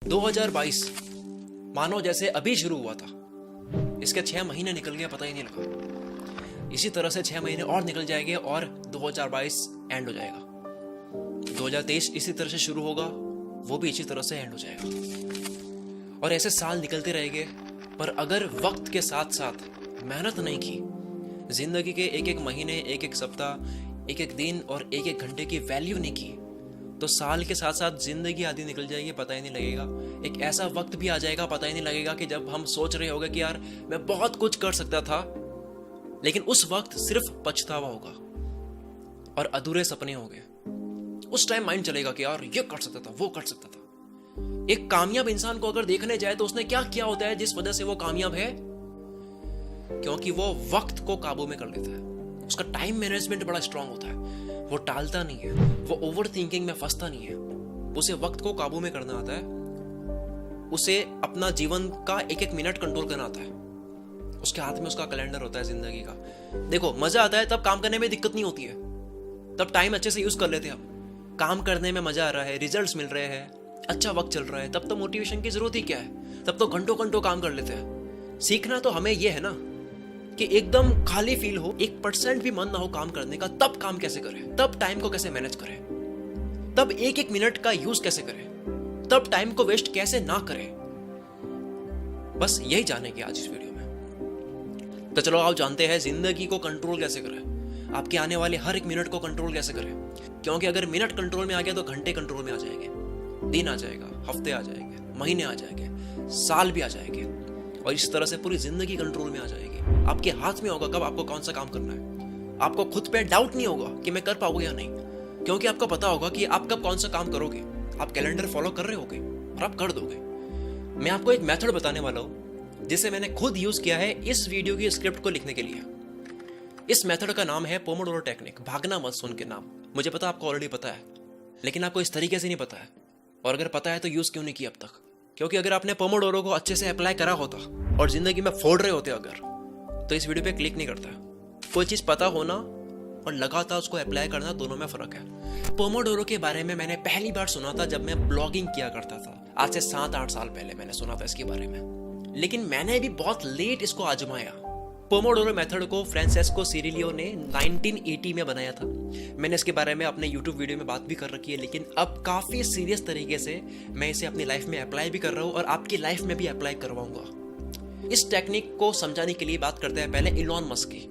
2022 मानो जैसे अभी शुरू हुआ था। इसके 6 महीने निकल गए, पता ही नहीं लगा। इसी तरह से 6 महीने और निकल जाएंगे और 2022 एंड हो जाएगा। 2023 इसी तरह से शुरू होगा, वो भी इसी तरह से एंड हो जाएगा। और ऐसे साल निकलते रहेंगे, पर अगर वक्त के साथ साथ मेहनत नहीं की, जिंदगी के एक एक महीने, एक एक सप्ताह, एक एक दिन और एक एक घंटे की वैल्यू नहीं की, तो साल के साथ साथ जिंदगी आधी निकल जाएगी, पता ही नहीं लगेगा। एक ऐसा वक्त भी आ जाएगा, पता ही नहीं लगेगा, कि जब हम सोच रहे होंगे कि यार मैं बहुत कुछ कर सकता था, लेकिन उस वक्त सिर्फ पछतावा होगा और अधूरे सपने होंगे। उस टाइम माइंड चलेगा कि यार ये कर सकता था, वो कर सकता था। एक कामयाब इंसान को अगर देखने जाए तो उसने क्या किया होता है जिस वजह से वो कामयाब है? क्योंकि वो वक्त को काबू में कर लेता है। उसका टाइम मैनेजमेंट बड़ा स्ट्रांग होता है। वो टालता नहीं है, वो ओवर थिंकिंग में फंसता नहीं है। उसे वक्त को काबू में करना आता है, उसे अपना जीवन का एक एक मिनट कंट्रोल करना आता है। उसके हाथ में उसका कैलेंडर होता है जिंदगी का। देखो, मजा आता है तब काम करने में दिक्कत नहीं होती है, तब टाइम अच्छे से यूज कर लेते हैं। हम काम करने में मजा आ रहा है, रिजल्ट्स मिल रहे हैं, अच्छा वक्त चल रहा है, तब तो मोटिवेशन की जरूरत ही क्या है? तब तो घंटों घंटों काम कर लेते हैं। सीखना तो हमें यह है ना कि एकदम खाली फील हो, 1% भी मन ना हो काम करने का, तब काम कैसे करें, तब टाइम को कैसे मैनेज करें, तब एक एक मिनट का यूज कैसे करें, तब टाइम को वेस्ट कैसे ना करें। बस यही जानेंगे आज इस वीडियो में। तो चलो आओ जानते हैं जिंदगी को कंट्रोल कैसे करें, आपके आने वाले हर एक मिनट को कंट्रोल कैसे करें। क्योंकि अगर मिनट कंट्रोल में आ गया तो घंटे कंट्रोल में आ जाएंगे, दिन आ जाएगा, हफ्ते आ जाएंगे, महीने आ जाएंगे, साल भी आ जाएंगे, और इस तरह से पूरी जिंदगी कंट्रोल में आ जाएगी। आपके हाथ में होगा कब आपको कौन सा काम करना है। आपको खुद पे डाउट नहीं होगा कि मैं कर पाऊंगा या नहीं, क्योंकि आपको पता होगा कि आप कब कौन सा काम करोगे। आप कैलेंडर फॉलो कर रहे होगे और आप कर दोगे। मैं आपको एक मेथड बताने वाला हूं जिसे मैंने खुद यूज किया है इस वीडियो की स्क्रिप्ट को लिखने के लिए। इस मेथड का नाम है पोमोडोरो टेक्निक। भागना मत सुन के नाम, मुझे पता आपको ऑलरेडी पता है, लेकिन आपको इस तरीके से नहीं पता है। और अगर पता है तो यूज क्यों नहीं किया अब तक? क्योंकि अगर आपने पोमोडोरो को अच्छे से अप्लाई करा होता और जिंदगी में फोड़ रहे होते अगर, तो इस वीडियो पे क्लिक नहीं करता। कोई चीज पता होना और लगातार उसको अप्लाई करना, दोनों में फर्क है। पोमोडोरो के बारे में मैंने पहली बार सुना था जब मैं ब्लॉगिंग किया करता था। आज से 7-8 साल पहले मैंने सुना था इसके बारे में, लेकिन मैंने भी बहुत लेट इसको आजमाया। पोमोडोरो मेथड को फ्रांसेस्को सिरिलियो ने 1980 में बनाया था। मैंने इसके बारे में अपने YouTube वीडियो में बात भी कर रखी है, लेकिन अब काफी सीरियस तरीके से मैं इसे अपनी लाइफ में अप्लाई भी कर रहा हूँ और आपकी लाइफ में भी अप्लाई करवाऊंगा। इस टेक्निक को समझाने के लिए बात करते हैं पहले इलॉन मस्क की,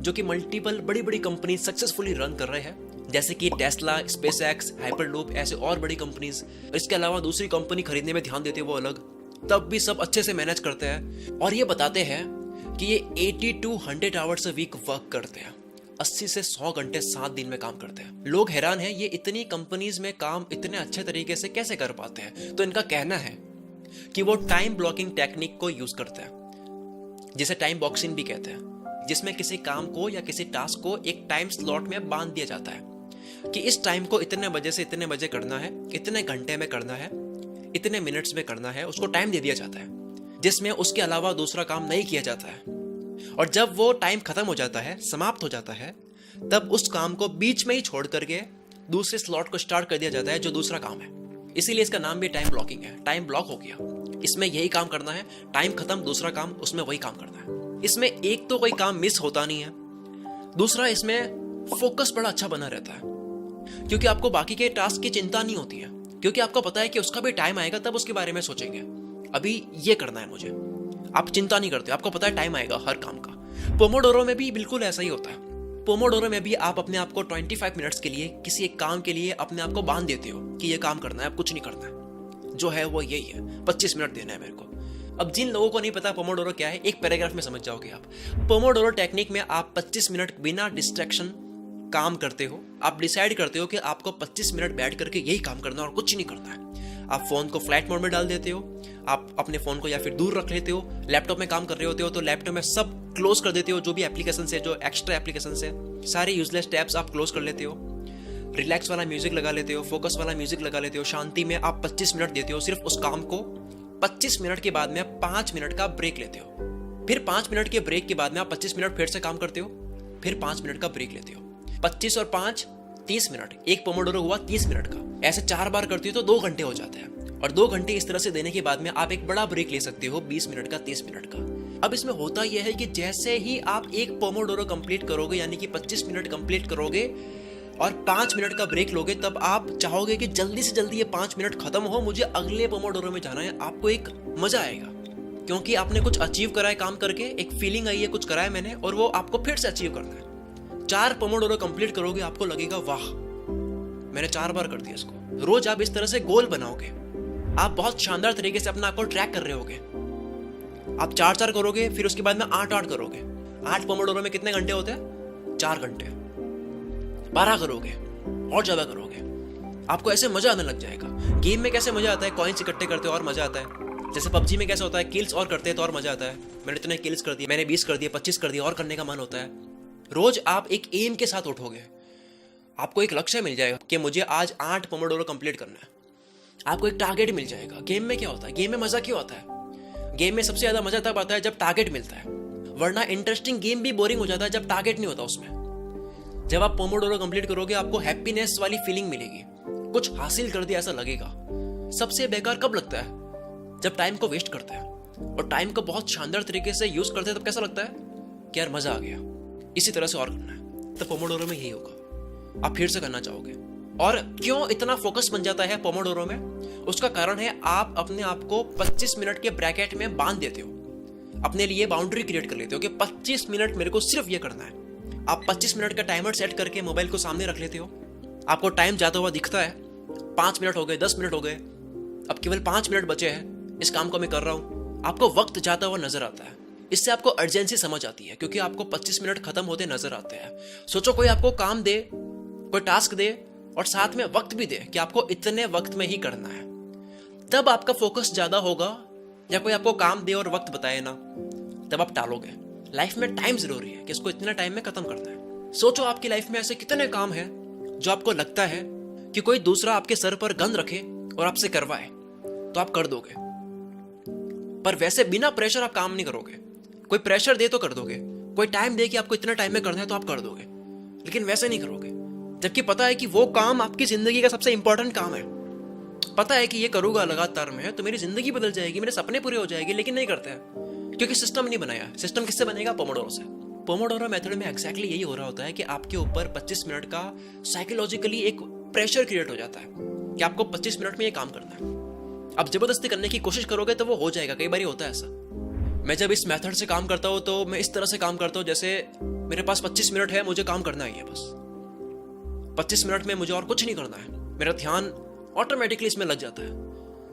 जो कि मल्टीपल बड़ी बड़ी कंपनी सक्सेसफुली रन कर रहे हैं, जैसे कि टेस्ला, स्पेसएक्स, हाइपरलूप, ऐसे और बड़ी कंपनीज। इसके अलावा दूसरी कंपनी खरीदने में ध्यान देते हैं वो अलग, तब भी सब अच्छे से मैनेज करते हैं। और ये बताते हैं कि ये 80 to 100 hours a week work करते हैं। 80 से 100 घंटे 7 दिन में काम करते हैं। लोग हैरान हैं ये इतनी कंपनीज में काम इतने अच्छे तरीके से कैसे कर पाते हैं। तो इनका कहना है कि वो टाइम ब्लॉकिंग टेक्निक को यूज करते हैं, जिसे टाइम बॉक्सिंग भी कहते हैं, जिसमें किसी काम को या किसी टास्क को एक टाइम स्लॉट में बांध दिया जाता है कि इस टाइम को इतने बजे से इतने बजे करना है, इतने घंटे में करना है, इतने मिनट्स में करना है। उसको टाइम दे दिया जाता है जिसमें उसके अलावा दूसरा काम नहीं किया जाता है। और जब वो टाइम खत्म हो जाता है, समाप्त हो जाता है, तब उस काम को बीच में ही छोड़ करके दूसरे स्लॉट को स्टार्ट कर दिया जाता है जो दूसरा काम है। इसीलिए इसका नाम भी टाइम ब्लॉकिंग है। टाइम ब्लॉक हो गया, इसमें यही काम करना है, टाइम खत्म, दूसरा काम, उसमें वही काम करना है। इसमें एक तो कोई काम मिस होता नहीं है, दूसरा इसमें फोकस बड़ा अच्छा बना रहता है, क्योंकि आपको बाकी के टास्क की चिंता नहीं होती है, क्योंकि आपको पता है कि उसका भी टाइम आएगा, तब उसके बारे में सोचेंगे। अभी ये करना है मुझे, आप चिंता नहीं करते, आपको पता है टाइम आएगा हर काम का। पोमोडोरो में भी बिल्कुल ऐसा ही होता है। पोमोडोरो में भी आप अपने आप को 25 मिनट्स के लिए किसी एक काम के लिए अपने आप को बांध देते हो कि ये काम करना है, अब कुछ नहीं करना है, जो है वो यही है, 25 मिनट देना है मेरे को। अब जिन लोगों को नहीं पता पोमोडोरो क्या है, एक पैराग्राफ में समझ जाओगे आप। पोमोडोरो टेक्निक में आप 25 मिनट बिना डिस्ट्रैक्शन काम करते हो। आप डिसाइड करते हो कि आपको 25 मिनट बैठ करके यही काम करना और कुछ नहीं करना है। आप फोन को फ्लाइट मोड में डाल देते हो, आप अपने फोन को या फिर दूर रख लेते हो। लैपटॉप में काम कर रहे होते हो तो लैपटॉप में सब क्लोज कर देते हो, जो भी एप्लीकेशन है, जो एक्स्ट्रा एप्लीकेशन है, सारे यूजलेस टैब्स आप क्लोज कर लेते हो। रिलैक्स वाला म्यूजिक लगा लेते हो, फोकस वाला म्यूजिक लगा लेते हो, शांति में आप 25 मिनट देते हो सिर्फ उस काम को। 25 मिनट के बाद में 5 मिनट का ब्रेक लेते हो, फिर 5 मिनट के ब्रेक के बाद में आप 25 मिनट फिर से काम करते हो, फिर 5 मिनट का ब्रेक लेते हो। 25 और 5 30 मिनट, एक पोमोडोरो हुआ 30 मिनट का। ऐसे 4 बार करती हो तो 2 घंटे हो जाते हैं। और 2 घंटे इस तरह से देने के बाद में आप एक बड़ा ब्रेक ले सकते हो 20 मिनट का, 30 मिनट का। अब इसमें होता यह है कि जैसे ही आप एक पोमोडोरो कंप्लीट करोगे, यानी कि 25 मिनट कंप्लीट करोगे और 5 मिनट का ब्रेक लोगे, तब आप चाहोगे कि जल्दी से जल्दी ये 5 मिनट खत्म हो, मुझे अगले पोमोडोरो में जाना है। आपको एक मजा आएगा क्योंकि आपने कुछ अचीव करा है काम करके, एक फीलिंग आई है कुछ करा है मैंने, और वो आपको फिर से अचीव करना है। 4 पोमोडोरो कंप्लीट करोगे, आपको लगेगा वाह मैंने 4 बार कर दिया इसको। रोज आप इस तरह से गोल बनाओगे, आप बहुत शानदार तरीके से अपना आपको ट्रैक कर रहे होगे। आप 4-4 करोगे, फिर उसके बाद में 8-8 करोगे। 8 पोमोडोरो में कितने घंटे होते हैं? 4 घंटे। 12 करोगे और ज्यादा करोगे, आपको ऐसे मजा आने लग जाएगा। गेम में कैसे मजा आता है, कॉइन्स इकट्ठे करते हो और मजा आता है। जैसे पबजी में कैसे होता है, किल्स और करते हैं तो और मजा आता है। मैंने इतने किल्स कर दिए, मैंने 20 कर दिए, 25 कर दिए, और करने का मन होता है। रोज आप एक एम के साथ उठोगे, आपको एक लक्ष्य मिल जाएगा कि मुझे आज 8 पोमोडोरो कंप्लीट करना है। आपको एक टारगेट मिल जाएगा। गेम में क्या होता है, गेम में मजा क्यों आता है? गेम में सबसे ज्यादा मजा तब आता है जब टारगेट मिलता है, वरना इंटरेस्टिंग गेम भी बोरिंग हो जाता है जब टारगेट नहीं होता उसमें। जब आप पोमोडोरो कंप्लीट करोगे, आपको हैप्पीनेस वाली फीलिंग मिलेगी, कुछ हासिल कर दिया ऐसा लगेगा। सबसे बेकार कब लगता है? जब टाइम को वेस्ट करते हैं, और टाइम को बहुत शानदार तरीके से यूज करते हैं तब कैसा लगता है कि यार मजा आ गया, इसी तरह से और करना है। तो पोमोडोरो में यही होगा, आप फिर से करना चाहोगे। और क्यों इतना फोकस बन जाता है पोमोडोरो में? उसका कारण है आप अपने आप को 25 मिनट के ब्रैकेट में बांध देते हो, अपने लिए बाउंड्री क्रिएट कर लेते हो कि 25 मिनट मेरे को सिर्फ ये करना है। आप 25 मिनट का टाइमर सेट करके मोबाइल को सामने रख लेते हो, आपको टाइम जाता हुआ दिखता है, 5 मिनट हो गए, 10 मिनट हो गए, अब केवल 5 मिनट बचे हैं, इस काम को मैं कर रहा हूं। आपको वक्त जाता हुआ नजर आता है, इससे आपको अर्जेंसी समझ आती है क्योंकि आपको 25 मिनट खत्म होते नजर आते हैं। सोचो कोई आपको काम दे, कोई टास्क दे और साथ में वक्त भी दे कि आपको इतने वक्त में ही करना है, तब आपका फोकस ज्यादा होगा। या कोई आपको काम दे और वक्त बताए ना, तब आप टालोगे। लाइफ में टाइम जरूरी है कि इसको इतने टाइम में खत्म करना है। सोचो आपकी लाइफ में ऐसे कितने काम हैं जो आपको लगता है कि कोई दूसरा आपके सर पर गन रखे और आपसे करवाए तो आप कर दोगे, पर वैसे बिना प्रेशर आप काम नहीं करोगे। कोई प्रेशर दे तो कर दोगे, कोई टाइम दे कि आपको इतना टाइम में करना है तो आप कर दोगे, लेकिन वैसे नहीं करोगे। जबकि पता है कि वो काम आपकी जिंदगी का सबसे इंपॉर्टेंट काम है, पता है कि ये करूंगा लगातार में तो मेरी जिंदगी बदल जाएगी, मेरे सपने पूरे हो जाएंगे, लेकिन नहीं करते हैं क्योंकि सिस्टम नहीं बनाया। सिस्टम किससे बनेगा? पोमोडोरो से। पोमोडोरो मेथड में एग्जैक्टली यही हो रहा होता है कि आपके ऊपर 25 मिनट का साइकोलॉजिकली एक प्रेशर क्रिएट हो जाता है कि आपको 25 मिनट में ये काम करना है। अब जबरदस्ती करने की कोशिश करोगे तो वो हो जाएगा, कई बार होता है ऐसा। मैं जब इस मेथड से काम करता हूँ तो मैं इस तरह से काम करता हूँ जैसे मेरे पास 25 मिनट है, मुझे काम करना ही है बस। 25 मिनट में मुझे और कुछ नहीं करना है, मेरा ध्यान ऑटोमेटिकली इसमें लग जाता है।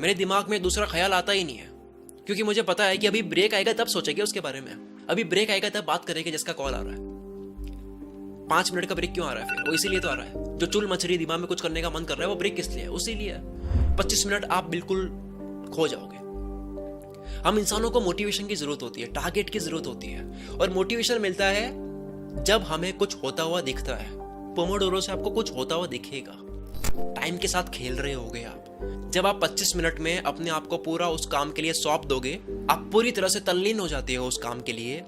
मेरे दिमाग में दूसरा ख्याल आता ही नहीं है क्योंकि मुझे पता है कि अभी ब्रेक आएगा तब सोचेंगे उसके बारे में, अभी ब्रेक आएगा तब बात करेंगे जिसका कॉल आ रहा है। 5 मिनट का ब्रेक क्यों आ रहा है फिर? वो इसीलिए तो आ रहा है, जो चुल मछली दिमाग में कुछ करने का मन कर रहा है वो ब्रेक किस लिए है? उसी लिए। 25 मिनट आप बिल्कुल खो जाओगे। हम इंसानों को मोटिवेशन की जरूरत होती है, टारगेट की जरूरत होती है, और मोटिवेशन मिलता है जब हमें कुछ होता हुआ दिखता है। पोमोडोरो से आपको कुछ होता हुआ दिखेगा, टाइम के साथ खेल रहे होगे आप। जब आप 25 मिनट में अपने आप को पूरा उस काम के लिए सौंप दोगे, आप पूरी तरह से तल्लीन हो जाते हो उस काम के लिए,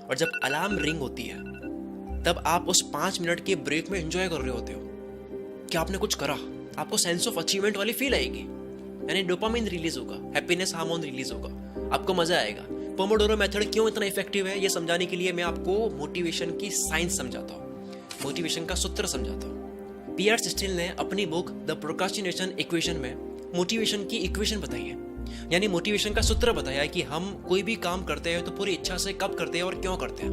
और जब अलार्म रिंग होती है तब आप उस 5 मिनट के ब्रेक में एंजॉय कर रहे होते हो कि आपने कुछ करा। आपको सेंस ऑफ अचीवमेंट वाली फील आएगी, यानी डोपामिन रिलीज होगा, हैप्पीनेस हार्मोन रिलीज होगा, आपको मजा आएगा। पोमोडोरो मेथड क्यों इतना इफेक्टिव है ये समझाने के लिए मैं आपको मोटिवेशन की साइंस समझाता हूँ, मोटिवेशन का सूत्र समझाता हूँ। पीआर स्टिल ने अपनी बुक द प्रोक्रास्टिनेशन इक्वेशन में मोटिवेशन की इक्वेशन बताई है, यानी मोटिवेशन का सूत्र बताया है कि हम कोई भी काम करते हैं तो पूरी इच्छा से कब करते हैं और क्यों करते हैं,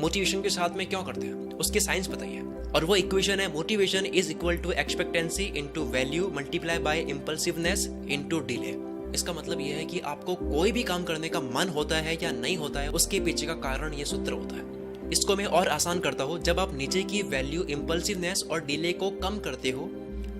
मोटिवेशन के साथ में क्यों करते हैं, उसकी साइंस बताई है। और वो इक्वेशन है motivation is equal to expectancy into value multiply by impulsiveness into delay. इसका मतलब यह है कि आपको कोई भी काम करने का मन होता है या नहीं होता है, उसके पीछे का कारण ये सूत्र होता है। इसको मैं और आसान करता हूँ, जब आप नीचे की वैल्यू इम्पल्सिवनेस और डिले को कम करते हो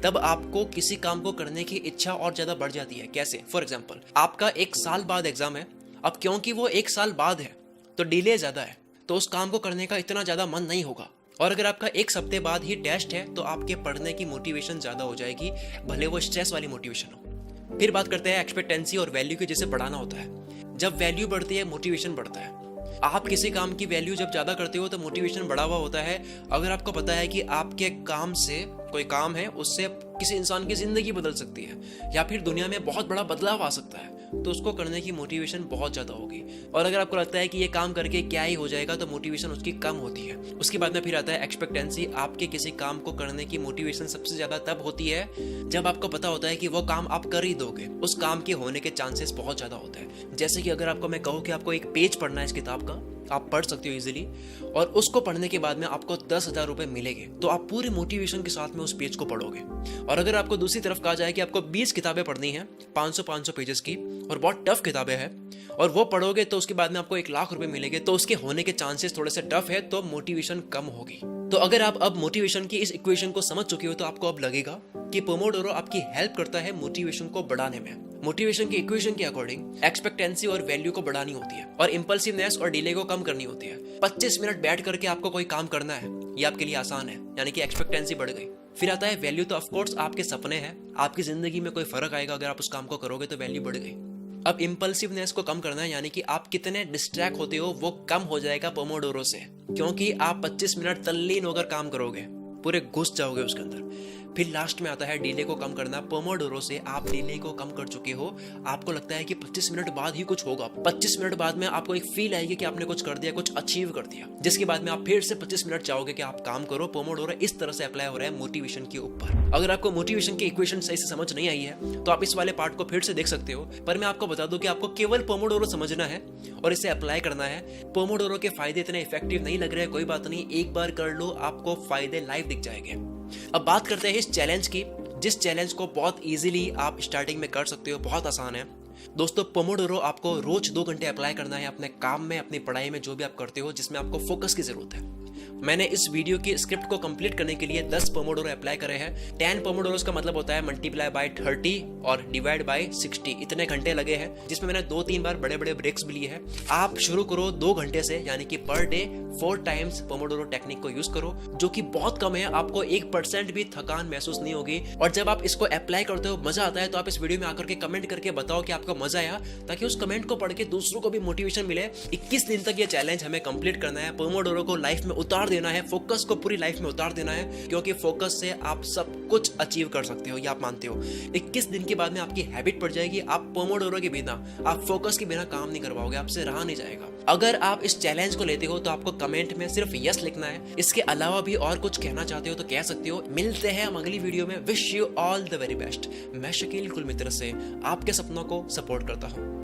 तब आपको किसी काम को करने की इच्छा और ज्यादा बढ़ जाती है। कैसे? फॉर एग्जाम्पल, आपका 1 साल बाद एग्जाम है, अब क्योंकि वो 1 साल बाद है तो डिले ज्यादा है, तो उस काम को करने का इतना ज्यादा मन नहीं होगा। और अगर आपका 1 हफ्ते बाद ही टेस्ट है तो आपके पढ़ने की मोटिवेशन ज्यादा हो जाएगी, भले वो स्ट्रेस वाली मोटिवेशन हो। फिर बात करते हैं एक्सपेक्टेंसी और वैल्यू की, जिसे बढ़ाना होता है। जब वैल्यू बढ़ती है मोटिवेशन बढ़ता है। आप किसी काम की वैल्यू जब ज्यादा करते हो तो मोटिवेशन बढ़ा हुआ होता है। अगर आपको पता है कि आपके काम से कोई काम है उससे किसी इंसान की जिंदगी बदल सकती है या फिर दुनिया में बहुत बड़ा बदलाव आ सकता है, तो उसको करने की मोटिवेशन बहुत ज़्यादा होगी। और अगर आपको लगता है कि ये काम करके क्या ही हो जाएगा, तो मोटिवेशन उसकी कम होती है। उसके बाद में फिर आता है एक्सपेक्टेंसी। आपके किसी काम को करने की मोटिवेशन सबसे ज़्यादा तब होती है जब आपको पता होता है कि वो काम आप कर ही दोगे, उस काम के होने के चांसेस बहुत ज़्यादा होते हैं। जैसे कि अगर आपको मैं कहूँ कि आपको एक पेज पढ़ना है इस किताब का, आप पढ़ सकते हो इजीली, और उसको पढ़ने के बाद में आपको 10,000 रुपए मिलेंगे, तो आप पूरे मोटिवेशन के साथ में उस पेज को पढ़ोगे। और अगर आपको दूसरी तरफ कहा जाए कि आपको 20 किताबें पढ़नी है 500 पेजेस की, और बहुत टफ किताबें हैं, और वो पढ़ोगे तो उसके बाद में आपको 1,00,000 रुपए मिलेंगे, तो उसके होने के चांसेस थोड़े से टफ है, तो मोटिवेशन कम होगी। तो अगर आप अब मोटिवेशन की इस इक्वेशन को समझ चुके हो, तो आपको अब लगेगा कि पोमोडोरो आपकी हेल्प करता है मोटिवेशन को बढ़ाने में। मोटिवेशन की इक्वेशन के अकॉर्डिंग एक्सपेक्टेंसी और वैल्यू को बढ़ानी होती है और इंपल्सिवनेस और डिले को कम करनी होती है। 25 मिनट बैठ करके आपको कोई काम करना है, ये आपके लिए आसान है, यानी कि एक्सपेक्टेंसी बढ़ गई। फिर आता है वैल्यू। तो ऑफकोर्स आपके सपने हैं, आपकी जिंदगी में कोई फर्क आएगा अगर आप उस काम को करोगे, तो वैल्यू बढ़ गई। अब इंपल्सिवनेस को कम करना है, यानी कि आप कितने डिस्ट्रैक्ट होते हो वो कम हो जाएगा पोमोडोरो से, क्योंकि आप 25 मिनट तल्लीन होकर काम करोगे, पूरे घुस जाओगे उसके अंदर। फिर लास्ट में आता है डिले को कम करना। पोमोडोरो से आप डिले को कम कर चुके हो, आपको लगता है कि 25 मिनट बाद ही कुछ होगा, 25 मिनट बाद में आपको एक फील आएगी कि आपने कुछ कर दिया, कुछ अचीव कर दिया, जिसके बाद में आप फिर से 25 मिनट चाहोगे कि आप काम करो। पोमोडोरो इस तरह से अप्लाई हो रहा है मोटिवेशन के ऊपर। अगर आपको मोटिवेशन की इक्वेशन सही से समझ नहीं आई है, तो आप इस वाले पार्ट को फिर से देख सकते हो, पर मैं आपको बता दूं कि आपको केवल पोमोडोरो समझना है और इसे अप्लाई करना है। पोमोडोरो के फायदे इतने इफेक्टिव नहीं लग रहे हैं, कोई बात नहीं, एक बार कर लो, आपको फायदे लाइव दिख जाएंगे। अब बात करते हैं इस चैलेंज की, जिस चैलेंज को बहुत इजीली आप स्टार्टिंग में कर सकते हो, बहुत आसान है। दोस्तों, पोमोडोरो आपको रोज 2 घंटे अप्लाई करना है अपने काम में, अपनी पढ़ाई में, जो भी आप करते हो जिसमें आपको फोकस की जरूरत है। मैंने इस वीडियो की स्क्रिप्ट को कंप्लीट करने के लिए 10 पोमोडोरो अप्लाई करे हैं। 10 पोमोडोरोस का मतलब होता है मल्टीप्लाई बाय 30 और डिवाइड बाय 60, इतने घंटे लगे हैं, जिसमें मैंने 2-3 बार बड़े बड़े ब्रेक्स भी लिए हैं। आप शुरू करो 2 घंटे से, यानी कि per day 4 times Pomodoro technique को यूज करो, जो कि बहुत कम है। आपको 1% भी थकान महसूस नहीं होगी, और जब आप इसको अप्लाई करते हो मजा आता है, तो आप इस वीडियो में आकर के कमेंट करके बताओ कि आपको मजा आया, ताकि उस कमेंट को पढ़ के दूसरों को भी मोटिवेशन मिले। 21 दिन तक ये चैलेंज हमें कंप्लीट करना है, पोमोडोरो को लाइफ में उतार देना है, फोकस को पूरी लाइफ में उतार देना है, क्योंकि फोकस से आप सब कुछ अचीव कर सकते हो, ये आप मानते हो। 21 दिन के बाद में आपकी हैबिट पड़ जाएगी, आप पोमोडोरो के बिना, आप फोकस के बिना काम नहीं कर पाओगे, आपसे रहा नहीं जाएगा। अगर आप इस चैलेंज को लेते हो, तो आपको कमेंट में सिर्फ यस लिखना है। इसके अलावा भी और कुछ कहना चाहते हो तो कह सकते हो। मिलते हैं हम अगली वीडियो में। Wish you all the very best. मैं शकील कुल मित्र से आपके सपनों को सपोर्ट करता हूँ।